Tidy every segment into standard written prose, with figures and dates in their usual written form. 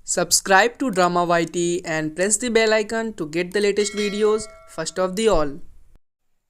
Subscribe to Drama YT and press the bell icon to get the latest videos first of the all.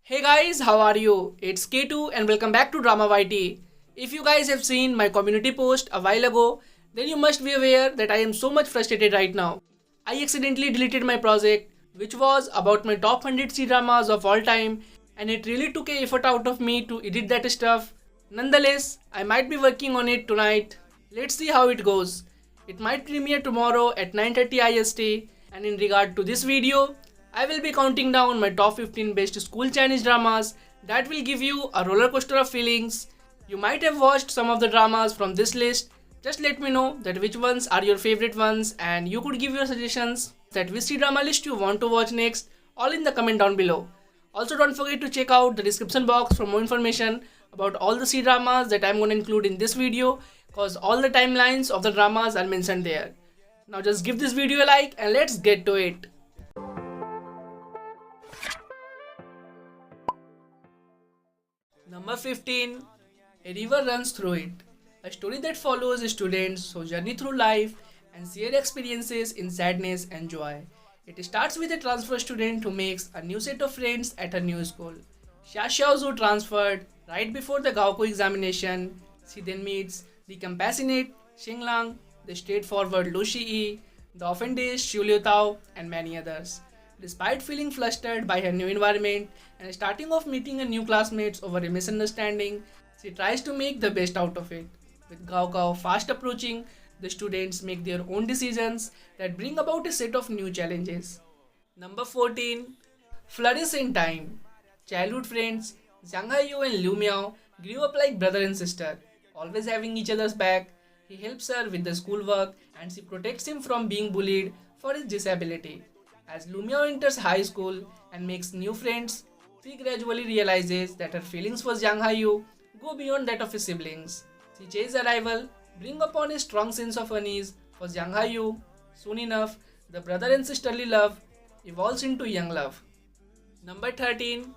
Hey guys, how are you? It's K2 and welcome back to Drama YT. If you guys have seen my community post a while ago, then you must be aware that I am so much frustrated right now. I accidentally deleted my project, which was about my top 100 C-dramas of all time, and it really took a effort out of me to edit that stuff. Nonetheless, I might be working on it tonight. Let's see how it goes. It might premiere tomorrow at 9:30 IST, and in regard to this video, I will be counting down my top 15 best school Chinese dramas that will give you a roller coaster of feelings. You might have watched some of the dramas from this list. Just let me know that which ones are your favorite ones, and you could give your suggestions that which drama list you want to watch next, all in the comment down below. Also, don't forget to check out the description box for more information about all the C-dramas that I'm going to include in this video, because all the timelines of the dramas are mentioned there. Now just give this video a like and let's get to it. Number 15. A River Runs Through It. A story that follows students who journey through life and share experiences in sadness and joy. It starts with a transfer student who makes a new set of friends at her new school. Xia Xiaozhu transferred right before the Gaoku examination. She then meets the compassionate Xing Lang, the straightforward Lu Shiyi, the often-dazed Xiu Liu Tao, and many others. Despite feeling flustered by her new environment and starting off meeting her new classmates over a misunderstanding, she tries to make the best out of it. With Gao Gao fast approaching, the students make their own decisions that bring about a set of new challenges. Number 14. Flourish in Time. Childhood friends Zhang Haiyu and Liu Miao grew up like brother and sister, always having each other's back. He helps her with the schoolwork and she protects him from being bullied for his disability. As Liu Miao enters high school and makes new friends, she gradually realizes that her feelings for Zhang Haiyu go beyond that of his siblings. She chases a rival, bring upon a strong sense of unease for Zhang Haiyu. Soon enough, the brother and sisterly love evolves into young love. Number 13.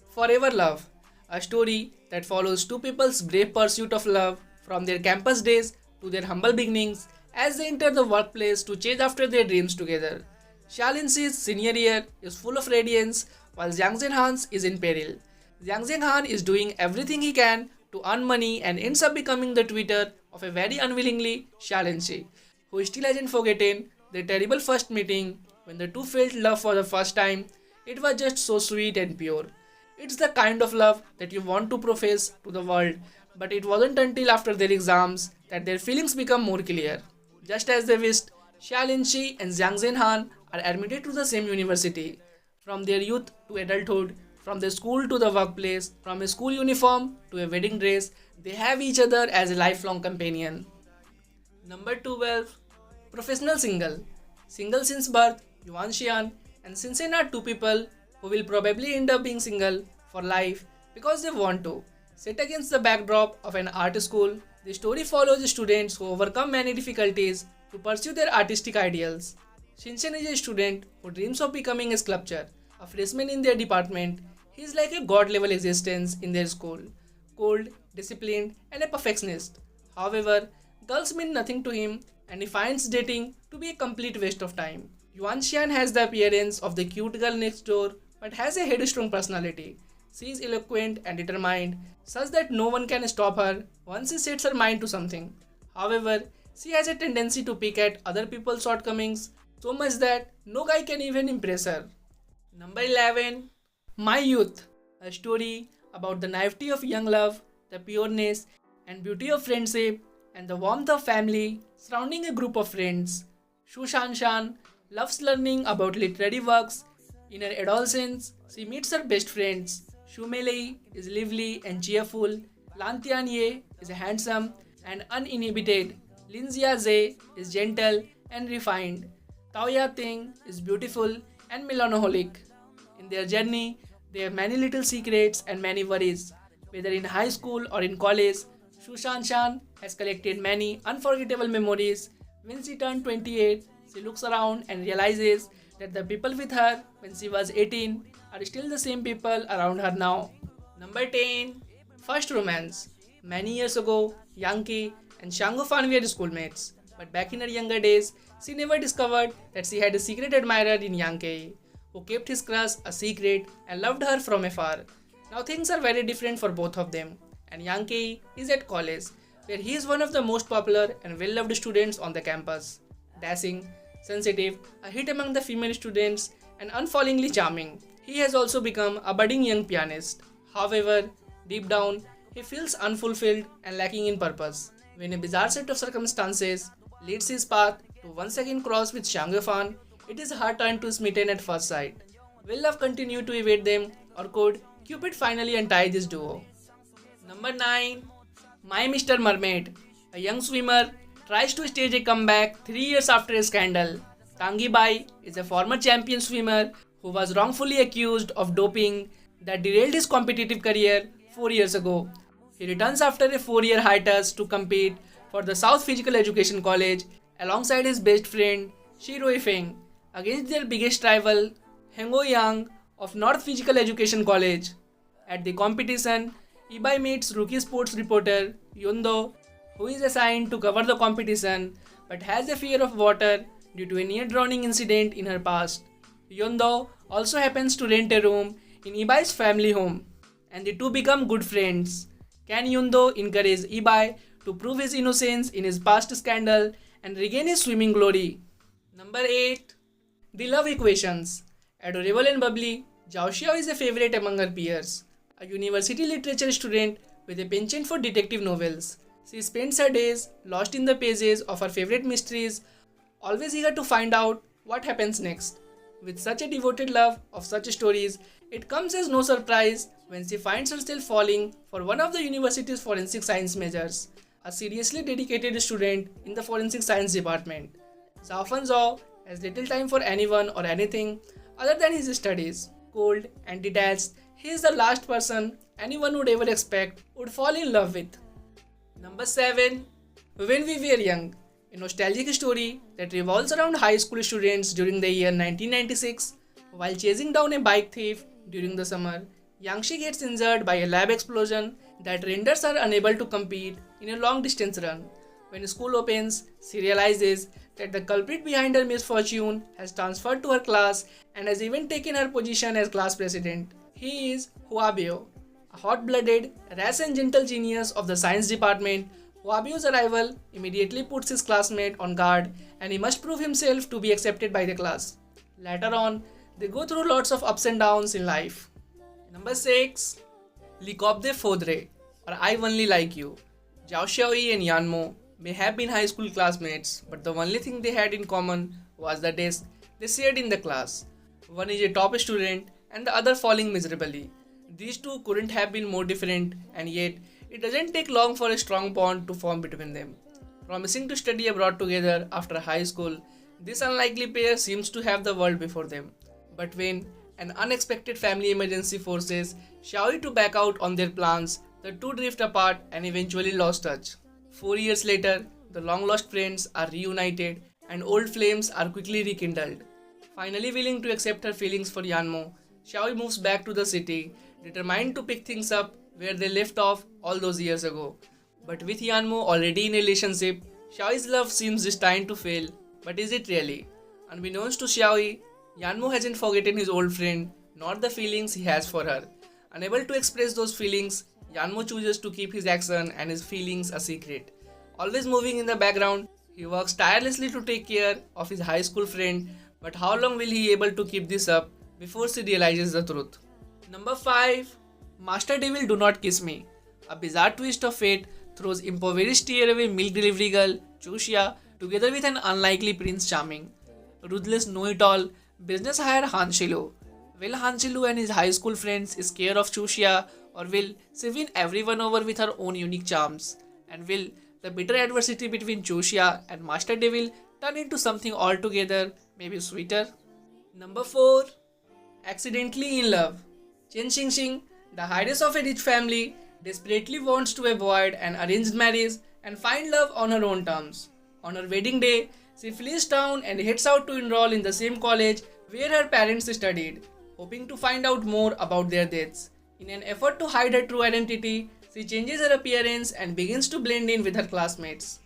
Forever Love. A story that follows two people's brave pursuit of love from their campus days to their humble beginnings as they enter the workplace to chase after their dreams together. Xia Linxi's senior year is full of radiance while Jiang Zhenhan's is in peril. Jiang Zhenhan is doing everything he can to earn money and ends up becoming the tutor of a very unwillingly Xia Linxi, who still hasn't forgotten their terrible first meeting when the two felt love for the first time. It was just so sweet and pure. It's the kind of love that you want to profess to the world, but it wasn't until after their exams that their feelings become more clear. Just as they wished, Xia Linxi and Jiang Zhenhan are admitted to the same university. From their youth to adulthood, from the school to the workplace, from a school uniform to a wedding dress, they have each other as a lifelong companion. Number 12. Professional Single. Single since birth, Yuan Xian and Sinsen are two people who will probably end up being single for life because they want to. Set against the backdrop of an art school, the story follows students who overcome many difficulties to pursue their artistic ideals. Shinshen is a student who dreams of becoming a sculptor. A freshman in their department, he is like a god-level existence in their school. Cold, disciplined, and a perfectionist. However, girls mean nothing to him and he finds dating to be a complete waste of time. Yuan Xian has the appearance of the cute girl next door but has a headstrong personality. She is eloquent and determined, such that no one can stop her once she sets her mind to something. However, she has a tendency to pick at other people's shortcomings, so much that no guy can even impress her. Number 11. My Youth. A story about the naivety of young love, the pureness and beauty of friendship, and the warmth of family surrounding a group of friends. Shu Shanshan loves learning about literary works. In her adolescence, she meets her best friends. Xu Meilei is lively and cheerful. Lan Tianye is handsome and uninhibited. Lin Jiazhe is gentle and refined. Tao Ya-ting is beautiful and melancholic. In their journey, they have many little secrets and many worries. Whether in high school or in college, Shu Shanshan has collected many unforgettable memories. When she turned 28, she looks around and realizes that the people with her when she was 18 are still the same people around her now. Number 10. First Romance. Many years ago, Yang Ki and Shang Fan were schoolmates, But back in her younger days, she never discovered that she had a secret admirer in Yang Kei, who kept his crush a secret and loved her from afar. Now things are very different for both of them, and Yang Kei is at college, where he is one of the most popular and well-loved students on the campus. Dashing, sensitive, a hit among the female students, and unfallingly charming, he has also become a budding young pianist. However, deep down, he feels unfulfilled and lacking in purpose. When a bizarre set of circumstances leads his path to once again cross with Xiang Yufan, it is a hard turn to smitten at first sight. Will love continue to evade them, or could Cupid finally untie this duo? Number 9. My Mr. Mermaid. A young swimmer tries to stage a comeback 3 years after a scandal. Tangi Bai is a former champion swimmer who was wrongfully accused of doping that derailed his competitive career 4 years ago. He returns after a 4-year hiatus to compete for the South Physical Education College alongside his best friend Shiroi Feng against their biggest rival Hengo Yang of North Physical Education College. At the competition, Ibai meets rookie sports reporter Yondo, who is assigned to cover the competition but has a fear of water due to a near-drowning incident in her past. Yondo also happens to rent a room in Ibai's family home, and the two become good friends. Can Yondo encourage Ibai to prove his innocence in his past scandal and regain his swimming glory? Number 8. The Love Equations. Adorable and bubbly, Zhao Xiao is a favorite among her peers. A university literature student with a penchant for detective novels, she spends her days lost in the pages of her favorite mysteries, always eager to find out what happens next. With such a devoted love of such stories, it comes as no surprise when she finds herself falling for one of the university's forensic science majors, a seriously dedicated student in the forensic science department. Zhao Fanzhou has little time for anyone or anything other than his studies. Cold and detached, he is the last person anyone would ever expect would fall in love with. Number 7. When We Were Young. A nostalgic story that revolves around high school students during the year 1996. While chasing down a bike thief during the summer, Yangshi gets injured by a lab explosion that renders her unable to compete in a long distance run. When school opens, she realizes that the culprit behind her misfortune has transferred to her class and has even taken her position as class president. He is Huabio, a hot-blooded, rash and gentle genius of the science department. Huabio's arrival immediately puts his classmate on guard and he must prove himself to be accepted by the class. Later on, they go through lots of ups and downs in life. Number 6. Likopde Fodre, or I Only Like You. Zhao Xiaoyi and Yanmo may have been high school classmates, but the only thing they had in common was the desk they shared in the class. One is a top student and the other falling miserably. These two couldn't have been more different, and yet it doesn't take long for a strong bond to form between them. Promising to study abroad together after high school, this unlikely pair seems to have the world before them. But when an unexpected family emergency forces Xiaoyi to back out on their plans, the two drift apart and eventually lost touch. 4 years later, the long-lost friends are reunited and old flames are quickly rekindled. Finally willing to accept her feelings for Yanmo, Xiaoyi moves back to the city, determined to pick things up where they left off all those years ago. But with Yanmo already in a relationship, Xiaoyi's love seems destined to fail. But is it really? Unbeknownst to Xiaoyi, Yanmo hasn't forgotten his old friend, nor the feelings he has for her. Unable to express those feelings, Yanmo chooses to keep his action and his feelings a secret. Always moving in the background, he works tirelessly to take care of his high school friend, but how long will he be able to keep this up before she realizes the truth? Number 5. Master Devil Do Not Kiss Me. A bizarre twist of fate throws impoverished tearaway milk delivery girl Chuxia together with an unlikely Prince Charming. Ruthless know-it-all business hire Han Shilu. Will Han Shilu and his high school friends scare off Chuxia, or will she win everyone over with her own unique charms? And will the bitter adversity between Chuxia and Master Devil turn into something altogether maybe sweeter? Number 4. Accidentally in Love. Chen Xingxing, the heiress of a rich family, desperately wants to avoid an arranged marriage and find love on her own terms. On her wedding day, she flees town and heads out to enroll in the same college where her parents studied, hoping to find out more about their deaths. In an effort to hide her true identity, she changes her appearance and begins to blend in with her classmates.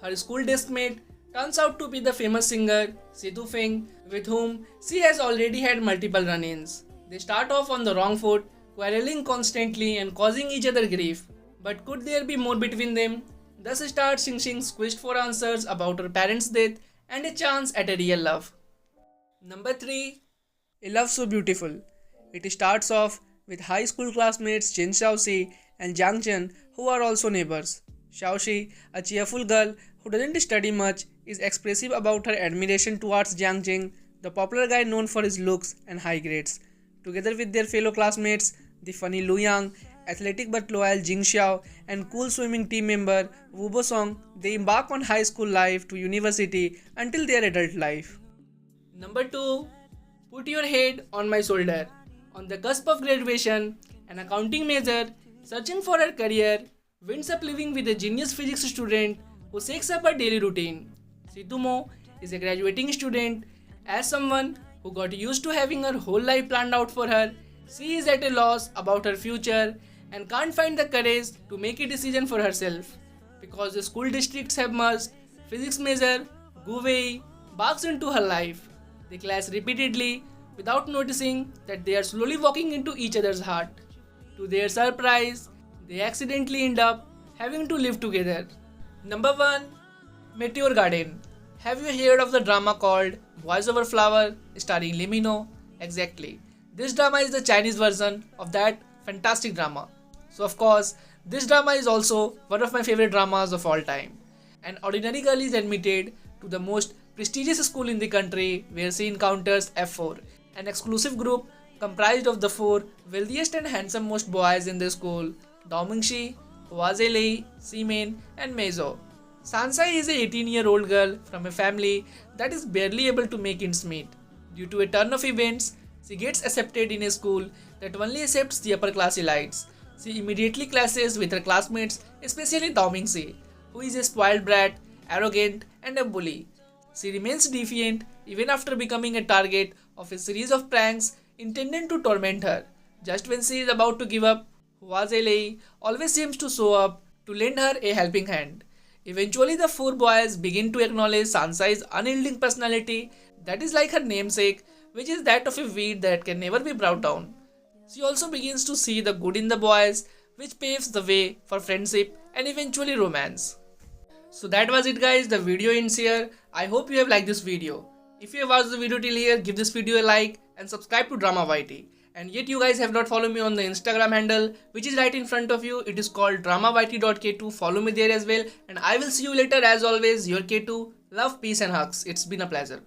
Her school deskmate, turns out to be the famous singer Sidhu Feng, with whom she has already had multiple run-ins. They start off on the wrong foot, quarreling constantly and causing each other grief. But could there be more between them? Thus starts Xing Xing's quest for answers about her parents' death and a chance at a real love. Number 3. A Love So Beautiful. It starts off with high school classmates Jin Xiaoxi and Jiang Chen, who are also neighbors. Xiaoxi, a cheerful girl who doesn't study much, is expressive about her admiration towards Jiang Jing, the popular guy known for his looks and high grades. Together with their fellow classmates, the funny Lu Yang, athletic but loyal Jing Xiao, and cool swimming team member Wu Bo Song, they embark on high school life to university until their adult life. Number 2. Put Your Head on My Shoulder. On the cusp of graduation, an accounting major, searching for her career, winds up living with a genius physics student who shakes up her daily routine. Sidhu Mo is a graduating student. As someone who got used to having her whole life planned out for her, she is at a loss about her future and can't find the courage to make a decision for herself. Because the school districts have merged, physics major Gu Wei barks into her life. They clash repeatedly without noticing that they are slowly walking into each other's heart. To their surprise, they accidentally end up having to live together. Number 1. Meteor Garden. Have you heard of the drama called Voice Over Flower starring Lee Min-ho? Exactly. This drama is the Chinese version of that fantastic drama. So of course, this drama is also one of my favorite dramas of all time. An ordinary girl is admitted to the most prestigious school in the country where she encounters F4, an exclusive group comprised of the 4 wealthiest and handsome most boys in the school: Dao Mingxi, Hua Zilei, Ximen, and Meizo. Sansai is a 18-year-old girl from a family that is barely able to make ends meet. Due to a turn of events, she gets accepted in a school that only accepts the upper class elites. She immediately clashes with her classmates, especially Dao Mingxi, who is a spoiled brat, arrogant, and a bully. She remains defiant even after becoming a target of a series of pranks intended to torment her. Just when she is about to give up, Hua Zilei always seems to show up to lend her a helping hand. Eventually, the 4 boys begin to acknowledge Sansai's unyielding personality that is like her namesake, which is that of a weed that can never be brought down. She also begins to see the good in the boys, which paves the way for friendship and eventually romance. So that was it guys, the video ends here. I hope you have liked this video. If you have watched the video till here, give this video a like and subscribe to Drama YT. And yet you guys have not followed me on the Instagram handle, which is right in front of you. It is called dramayt.k2. Follow me there as well. And I will see you later. As always, your K2. Love, peace and hugs. It's been a pleasure.